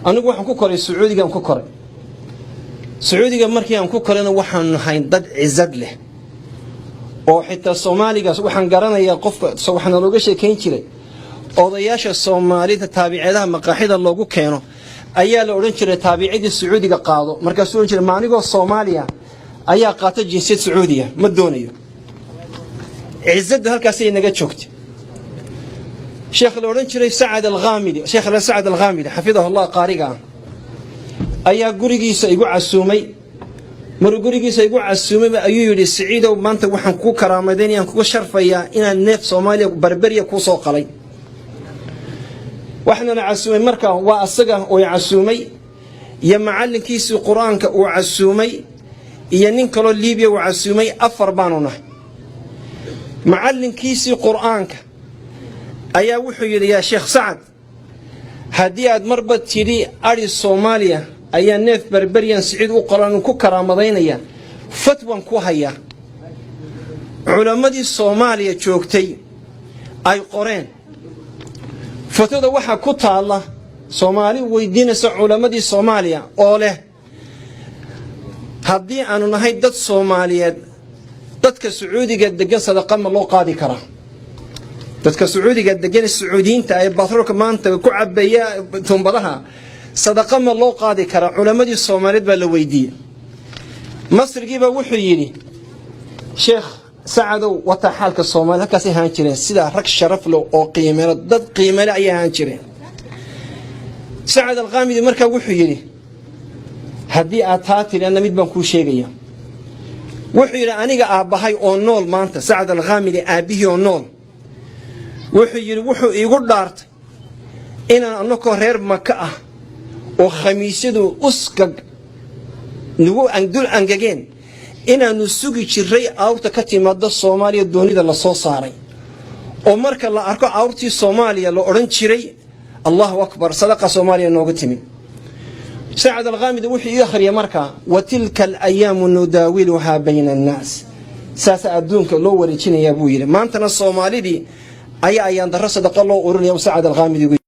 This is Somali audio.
anigu waxaan ku koray Sacuudiga aan ku koray Sacuudiga markii aan ku korayna waxaan nahay dad cizad leh oo xitaa Soomaaliga waxaan garanayaa qofka waxaan looga sheekeyn jiray odayaasha Soomaalida taabiciidaha maqaaxida loogu keeno ayaa la oran jiray taabiciidii Sacuudiga qaado markaas oo jiray maanigoo Soomaaliya ayaa qaata jinsiyad Sacuudiya ma doonayo cizad halkaas ay naga joogtay شيخ الأورنجري سعد الغامدي شيخ سعد الغامدي حفظه الله قارئا أيها قريجي سيقول عسومي مر قريجي سيقول عسومي أيها يدي السعيدة وما أنت وحن كو كرامدين يعني كو شرفيا إن النف صوماليا بربريا كو صوقلي وإحنا نعسومي مركا وأصقه ويعسومي يا معلم كيس القرآن وعسومي يا ننكلو ليبيا وعسومي أفر بانونا معلم كيس القرآن ayaa wuxuu yiri ya Sheekh Saad hadii aad marba tiri ari Soomaaliya ayaa neef barbariyan Saciid u qoran ku karaamadeynaya fatwan ku haya culamadii Soomaaliya joogtay ay qoreen fatwada waxa ku taala Soomaali weydiinaysa culamadii Soomaaliya oo leh hadii aanu nahay dad Soomaaliyeed dadka Sacuudiga degan sadaqa ma loo qaadi karaa dadka Sacuudiga degan Sacuudiyiinta ay batroolka maanta ku cabaya tumbadaha sadaqa ma loo qaadi kara culamadii Soomaaliyeed baa la weydiiyay Masrigiiba wuxuu yiri Sheekh Saad wata xalka Soomaaliya halkaas ay haan jireen sida rag sharaf leh oo qiimo leh dad qiimo leh ay haan jireen Saad al-Ghamidi markaa wuxuu yiri hadii aad taatirana mid baan ku sheegaya wuxuu yiri aniga aabahay oo nool maanta Saad al-Ghamidi aabihi oo nool wuxuu yiri wuxuu iigu dhaartay inaan anako reer Maka ah oo khamiisyadu uskag nugu andul angageen inaanu sugi jiray awrta ka timaada Soomaaliya doonida la soo saaray oo marka la arko awrtii Soomaaliya la oran jiray Allahu akbar sadaqa Soomaaliya nooga timi Saad al-Ghamidi wuxuu ii akhriyay marka wa tilka al-ayaamu nudaawiluha bayna an-naas saasa adduunka loo wareejinayaa buu yiri maantana Soomaalidii ayaan darro sadaqa loo urinaya Saad al-Ghamidi